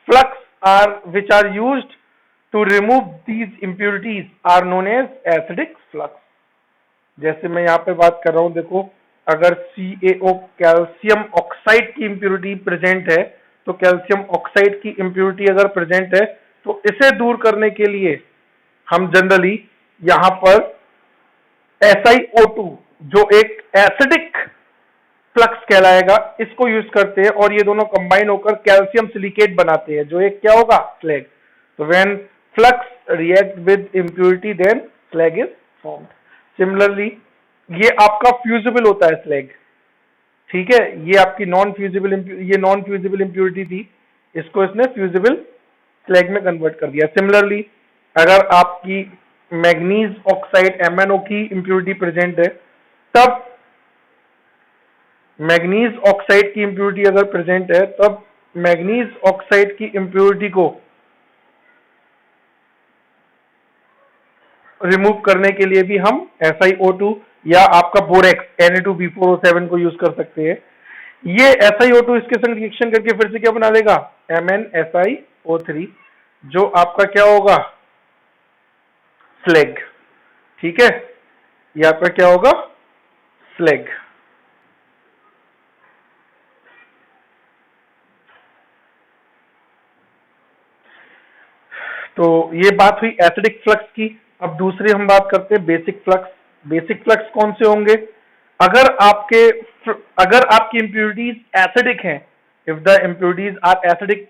flux are which are used to remove these impurities are known as acidic flux. जैसे मैं यहाँ पे बात कर रहा हूँ, देखो अगर CaO कैल्शियम ऑक्साइड की इम्प्योरिटी प्रेजेंट है, तो कैल्शियम ऑक्साइड की इम्प्योरिटी अगर प्रेजेंट है तो इसे दूर करने के लिए हम जनरली यहाँ पर SiO2 जो एक एसिडिक फ्लक्स कहलाएगा इसको यूज करते हैं, और ये दोनों कंबाइन होकर कैल्शियम सिलिकेट बनाते हैं जो एक क्या होगा, स्लैग. तो when flux react with impurity then slag is formed. Similarly ये आपका फ्यूजिबल होता है स्लैग, ठीक है. ये आपकी नॉन फ्यूजिबल इम्प्योरिटी थी, इसको इसने फ्यूजिबल स्लैग में कन्वर्ट कर दिया. सिमिलरली अगर आपकी मैग्नीज ऑक्साइड MnO की इम्प्योरिटी प्रेजेंट है, तब मैग्नीज ऑक्साइड की इम्प्योरिटी अगर प्रेजेंट है, तब मैग्नीज ऑक्साइड की इम्प्योरिटी को रिमूव करने के लिए भी हम SiO2 या आपका बोरेक्स Na2B4O7 को यूज कर सकते हैं. ये SiO2 इसके संग रिएक्शन करके फिर से क्या बना देगा, MnSiO3, जो आपका क्या होगा, स्लैग. ठीक है, ये आपका क्या होगा, स्लैग. तो ये बात हुई एसिडिक फ्लक्स की. अब दूसरी हम बात करते हैं बेसिक फ्लक्स. बेसिक फ्लक्स कौन से होंगे, अगर आपकी इम्प्योरिटीज एसिडिक हैं, if the impurities are acidic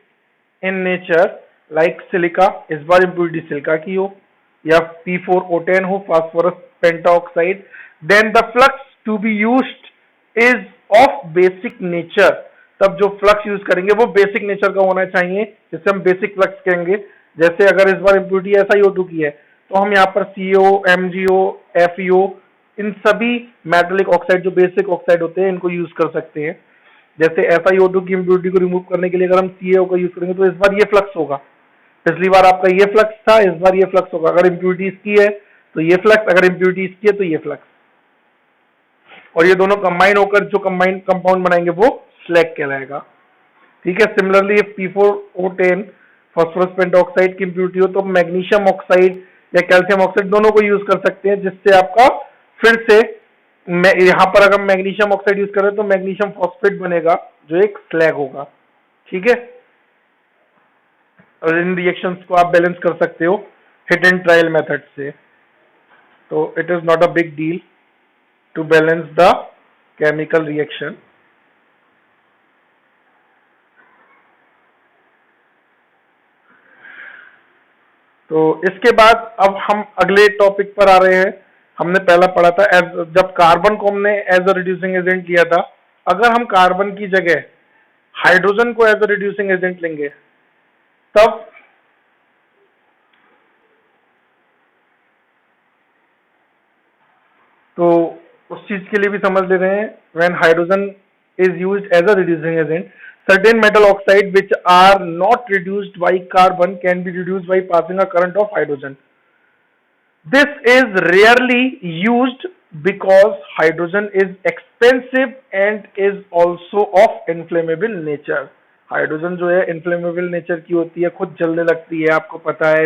in nature like silica, इस बार इम्प्योरिटी सिलिका की हो, या P4O10 हो, phosphorus pentoxide, then the flux to be used is of basic nature. तब जो फ्लक्स यूज करेंगे वो बेसिक नेचर का होना चाहिए, जिसे हम बेसिक फ्लक्स कहेंगे. जैसे अगर इस बार इम्प्योरिटी SiO2 की है, तो हम यहाँ पर CO, MgO, FeO, इन सभी मेटालिक ऑक्साइड जो बेसिक ऑक्साइड होते हैं इनको यूज कर सकते हैं. जैसे SiO2 की इम्प्योरिटी को रिमूव करने के लिए अगर हम CaO का यूज करेंगे तो इस बार ये फ्लक्स होगा. पिछली बार आपका ये फ्लक्स था, इस बार ये फ्लक्स होगा. अगर इम्प्योरिटी इसकी है तो ये फ्लक्स, अगर इम्प्योरिटी इसकी है तो ये फ्लक्स, और ये दोनों कंबाइन होकर जो कंबाइन कंपाउंड बनाएंगे वो स्लैग कहलाएगा. ठीक है. सिमिलरली P4O10 फास्फोरस पेंटाऑक्साइड की इम्प्योरिटी हो तो मैग्नीशियम ऑक्साइड या कैल्शियम ऑक्साइड दोनों को यूज कर सकते हैं, जिससे आपका फिर से यहां पर अगर मैग्नीशियम ऑक्साइड यूज करें तो मैग्नीशियम फॉस्फेट बनेगा जो एक स्लैग होगा. ठीक है. और इन रिएक्शंस को आप बैलेंस कर सकते हो हिट एंड ट्रायल मेथड से. तो it is not a big deal to balance the chemical reaction. तो इसके बाद अब हम अगले टॉपिक पर आ रहे हैं. हमने पहला पढ़ा था जब कार्बन को हमने एज अ रिड्यूसिंग एजेंट लिया था. अगर हम कार्बन की जगह हाइड्रोजन को एज अ रिड्यूसिंग एजेंट लेंगे, तब तो उस चीज के लिए भी समझ ले रहे हैं. When hydrogen is used as a reducing agent, certain metal oxide which are not reduced by carbon can be reduced by passing a current of hydrogen. This is rarely used because hydrogen is expensive and is also of inflammable nature. Hydrogen जो है inflammable nature की होती है, खुद जलने लगती है, आपको पता है.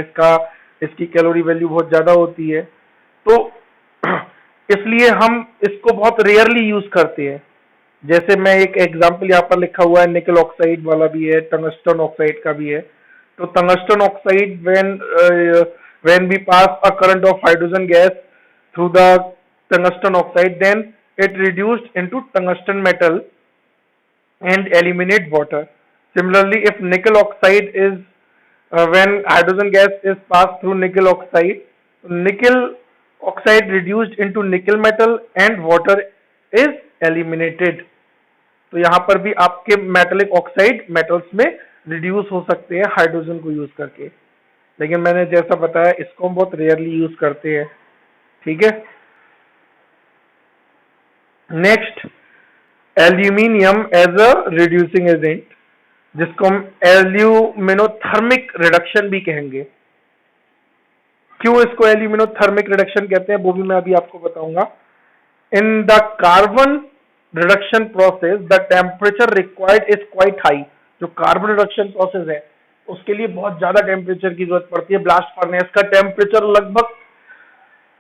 इसकी कैलोरी वैल्यू बहुत ज्यादा होती है, तो इसलिए हम इसको बहुत रेयरली यूज करते हैं. जैसे मैं एक एग्जांपल यहाँ पर लिखा हुआ है, निकल ऑक्साइड वाला भी है, टंगस्टन ऑक्साइड का भी है. तो tungsten oxide when we pass a current of hydrogen gas through the tungsten oxide, then it reduced into tungsten metal and eliminate water. Similarly, if nickel oxide is when hydrogen gas is passed through nickel oxide reduced into nickel metal and water is eliminated. तो यहाँ पर भी आपके metallic oxide metals में reduce हो सकते हैं hydrogen को यूज करके, लेकिन मैंने जैसा बताया इसको हम बहुत रेयरली यूज करते हैं. ठीक है. Next, aluminium as a reducing agent, जिसको हम एल्यूमिनोथर्मिक रिडक्शन भी कहेंगे. क्यों इसको एल्यूमिनोथर्मिक रिडक्शन कहते हैं वो भी मैं अभी आपको बताऊंगा. In the carbon reduction process the temperature required is quite high. जो कार्बन रिडक्शन प्रोसेस है उसके लिए बहुत ज्यादा टेम्परेचर की जरूरत पड़ती है। ब्लास्ट फर्नेस का टेम्परेचर लगभग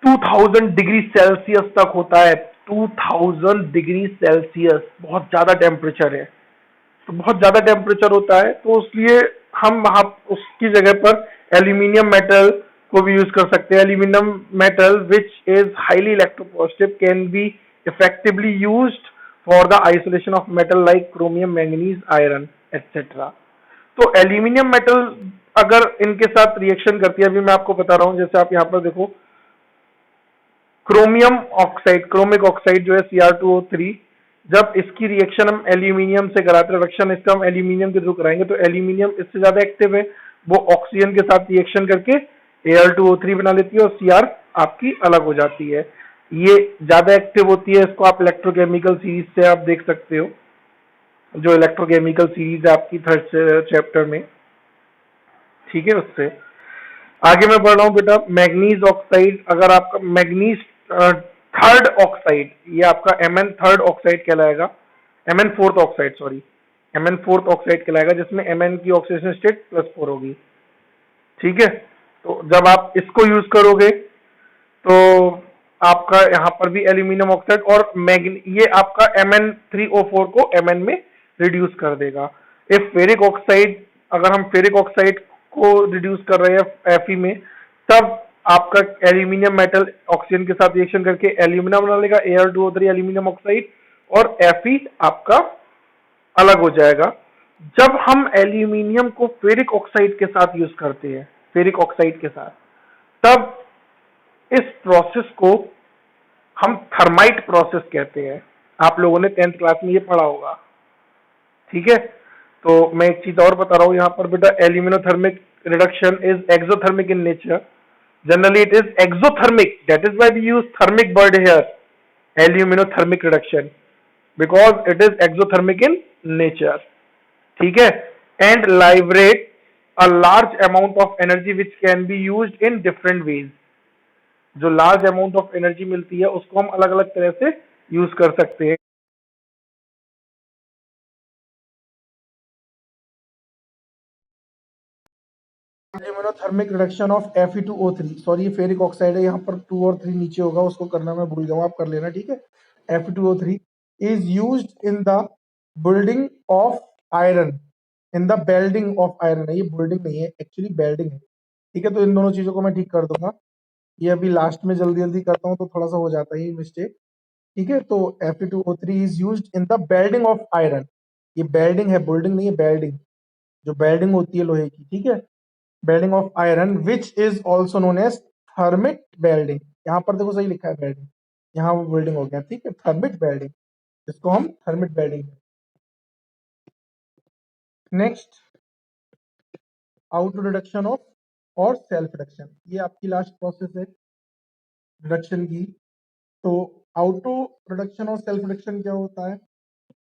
2000 डिग्री सेल्सियस तक होता है। 2000 डिग्री सेल्सियस बहुत ज्यादा टेम्परेचर है। तो बहुत ज्यादा टेम्परेचर होता है तो इसलिए हम वहां उसकी जगह पर एल्यूमिनियम मेटल को भी यूज कर सकते हैं। Aluminium metal which is highly electropositive can be effectively used for the isolation of metal like chromium manganese iron etcetera. तो एल्यूमिनियम मेटल अगर इनके साथ रिएक्शन करती है, अभी मैं आपको बता रहा हूं, जैसे आप यहाँ पर देखो क्रोमियम ऑक्साइड, क्रोमिक ऑक्साइड जो है Cr2O3, जब इसकी रिएक्शन हम एल्यूमिनियम से कराते हैं, रिएक्शन इसका हम एल्यूमिनियम के थ्रू कराएंगे तो एल्यूमिनियम इससे ज्यादा एक्टिव है, वो ऑक्सीजन के साथ रिएक्शन करके Al2O3 बना लेती है और Cr आपकी अलग हो जाती है। ये ज्यादा एक्टिव होती है, इसको आप इलेक्ट्रोकेमिकल सीरीज से आप देख सकते हो, जो इलेक्ट्रोकेमिकल सीरीज है आपकी थर्ड चैप्टर में, ठीक है। उससे आगे मैं बढ़ रहा हूँ बेटा। मैग्नीज ऑक्साइड, अगर आपका मैग्नीज थर्ड ऑक्साइड, ये आपका Mn थर्ड ऑक्साइड कहलाएगा, Mn fourth oxide, sorry, Mn fourth oxide कहलाएगा, जिसमें Mn की ऑक्सीडेशन स्टेट +4 होगी, ठीक है। तो जब आप इसको यूज करोगे तो आपका यहाँ पर भी एल्यूमिनियम ऑक्साइड और ये आपका Mn3O4 को Mn में रिड्यूस कर देगा। इफ फेरिक ऑक्साइड, अगर हम फेरिक ऑक्साइड को रिड्यूस कर रहे हैं Fe में, तब आपका एल्यूमिनियम मेटल ऑक्सीजन के साथ रिएक्शन करके एल्यूमिनियम बना लेगा, Al2O3 एल्यूमिनियम ऑक्साइड, और Fe आपका अलग हो जाएगा। जब हम एल्यूमिनियम को फेरिक ऑक्साइड के साथ यूज करते हैं, फेरिक ऑक्साइड के साथ, तब इस प्रोसेस को हम थर्माइट प्रोसेस कहते हैं। आप लोगों ने 10th क्लास में ये पढ़ा होगा, ठीक है। तो मैं एक चीज और बता रहा हूं यहाँ पर बेटा, aluminothermic reduction is exothermic in nature. Generally it is exothermic, that is why we use thermic word here, aluminothermic reduction, because it is exothermic in nature, ठीक है। And liberate a large amount of energy which can be used in different ways. जो large amount of energy मिलती है उसको हम अलग अलग तरह से यूज कर सकते हैं। एल्यूमिनोथर्मिक रिडक्शन ऑफ Fe2O3, सॉरी ये फेरिक ऑक्साइड है, यहाँ पर 2 और 3 नीचे होगा, उसको करना मैं भूल जाऊँ, आप कर लेना, ठीक है। Fe2O3 is used in the building of iron, in the welding of iron है, ये बिल्डिंग नहीं है एक्चुअली, बेल्डिंग है, ठीक है। तो इन दोनों चीजों को मैं ठीक कर दूंगा, ये अभी लास्ट में जल्दी जल्दी करता हूँ तो थोड़ा सा हो जाता है ये मिस्टेक, ठीक है। तो Fe2O3 is used in the welding of iron, ये बेल्डिंग है, बिल्डिंग नहीं है, बेल्डिंग, जो बेल्डिंग होती है लोहे की, ठीक है, welding of iron which is also known as thermite welding. यहाँ पर देखो सही लिखा है बेल्डिंग, यहाँ वो बिल्डिंग हो गया, ठीक है, थर्मिट बेल्डिंग, इसको हम thermite welding. Next, auto reduction of और सेल्फ रिडक्शन, ये आपकी लास्ट प्रोसेस है रिडक्शन की। तो आउटो रिडक्शन और सेल्फ रिडक्शन क्या होता है?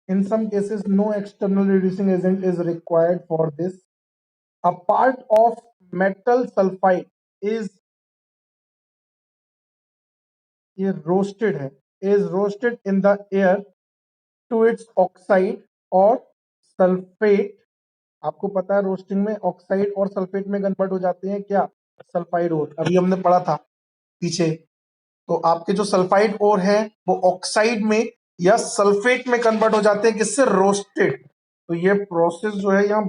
In some cases, no external reducing agent is required for this. A part of metal sulfide is ये roasted है, is roasted in the air to its oxide और sulphate. आपको पता है रोस्टिंग में ऑक्साइड और सल्फेट में कन्वर्ट हो जाते हैं क्या? सल्फाइड ओर, अभी हमने पढ़ा था पीछे। तो आपके जो सल्फाइड ओर है वो ऑक्साइड में या सल्फेट में कन्वर्ट हो जाते हैं, किससे? रोस्टेड। तो ये प्रोसेस जो है यहाँ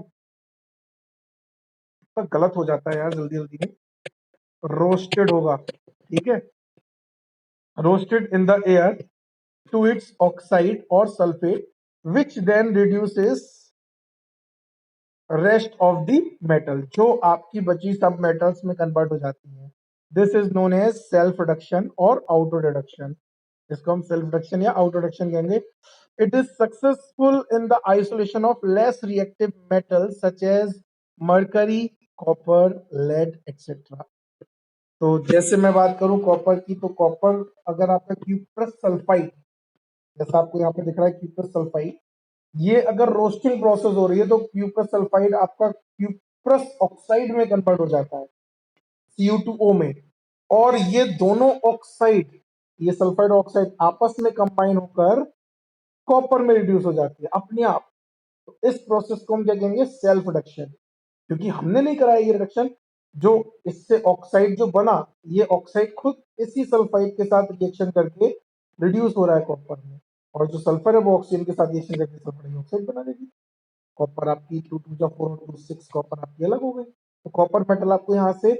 पर गलत हो जाता है यार, जल्दी जल्दी में, रोस्टेड होगा, ठीक है, roasted in the air to its oxide और sulphate which then reduces rest of the metal, जो आपकी बची सब मेटल्स में कन्वर्ट हो जाती है। This is known as self reduction और आउटो रिडक्शन, इसको हम सेल्फ रिडक्शन या आउटो रिडक्शन कहेंगे। It is successful in the isolation of less reactive metal such as mercury, copper, lead etcetera. तो जैसे मैं बात करूं कॉपर की, तो कॉपर अगर आपका क्यूप्रस सल्फाइड, जैसा आपको यहाँ पे दिख रहा है क्यूप्रस सल्फाइड, ये अगर रोस्टिंग प्रोसेस हो रही है तो क्यूप्रस सल्फाइड आपका क्यूप्रस ऑक्साइड में कन्वर्ट हो जाता है, Cu2O में, और ये दोनों ऑक्साइड, ये सल्फाइड ऑक्साइड आपस में कंबाइन होकर कॉपर में रिड्यूस हो जाती है अपने आप। तो इस प्रोसेस को हम क्या कहेंगे, सेल्फ रिडक्शन, क्योंकि हमने नहीं कराया ये रिडक्शन। जो इससे ऑक्साइड जो बना, ये ऑक्साइड खुद इसी सल्फाइड के साथ रिएक्शन करके रिड्यूस हो रहा है कॉपर में, और जो सल्फर है वो ऑक्सीजन के साथ रिएक्शन करके सल्फर डाइऑक्साइड बना देगी। कॉपर आपकी 2 2 जा 4 और 2 6 कॉपर आपकी अलग हो गई। तो कॉपर मेटल आपको यहाँ से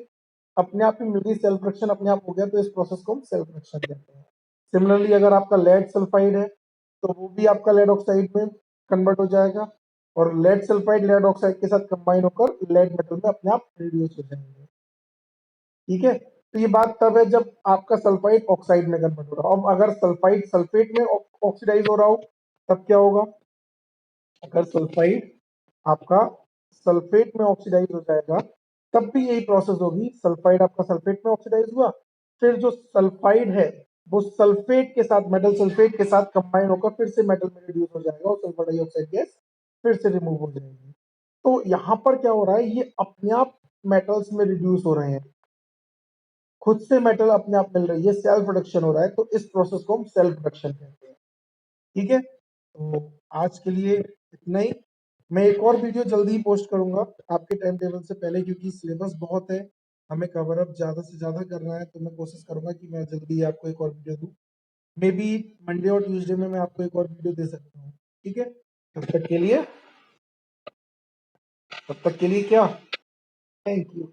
अपने आप ही मिल गई, सेल्फ रिडक्शन अपने आप हो गया। तो इस प्रोसेस को हम सेल्फ रिडक्शन कहते हैं। सिमिलरली अगर आपका लेड सल्फाइड है तो वो भी आपका लेड ऑक्साइड में कन्वर्ट हो जाएगा, और लेड सल्फाइड लेड ऑक्साइड के साथ कंबाइन होकर लेड मेटल में अपने आप रिड्यूस हो जाएंगे। ठीक है, तो ये बात तब है जब आपका सल्फाइड ऑक्साइड में कन्वर्ट हो रहा हो। अब अगर सल्फाइड सल्फेट में ऑक्सीडाइज हो रहा हो तब क्या होगा, अगर सल्फाइड आपका सल्फेट में ऑक्सीडाइज हो जाएगा तब भी यही प्रोसेस होगी। सल्फाइड आपका सल्फेट में ऑक्सीडाइज हुआ, फिर जो सल्फाइड है वो सल्फेट के साथ, मेटल सल्फेट के साथ कंबाइन होकर फिर से मेटल में रिड्यूस हो जाएगा और सल्फर डाइऑक्साइड गैस फिर से रिमूव हो जाएगी। तो यहाँ पर क्या हो रहा है, ये अपने आप मेटल्स में रिड्यूस हो रहे हैं, खुद से मेटल अपने आप मिल रही है, सेल्फ रिडक्शन हो रहा है। तो इस प्रोसेस को हम सेल्फ रिडक्शन कहते हैं। ठीक है, तो आज के लिए इतना ही। मैं एक और वीडियो जल्दी ही पोस्ट करूंगा आपके टाइम टेबल से पहले, क्योंकि सिलेबस बहुत है, हमें कवर अप ज्यादा से ज्यादा करना है। तो मैं कोशिश करूंगा कि मैं जल्दी आपको एक और वीडियो दूं। मे बी मंडे और ट्यूसडे में मैं आपको एक और वीडियो दे सकता हूँ। ठीक है, तब तक के लिए क्या, थैंक यू।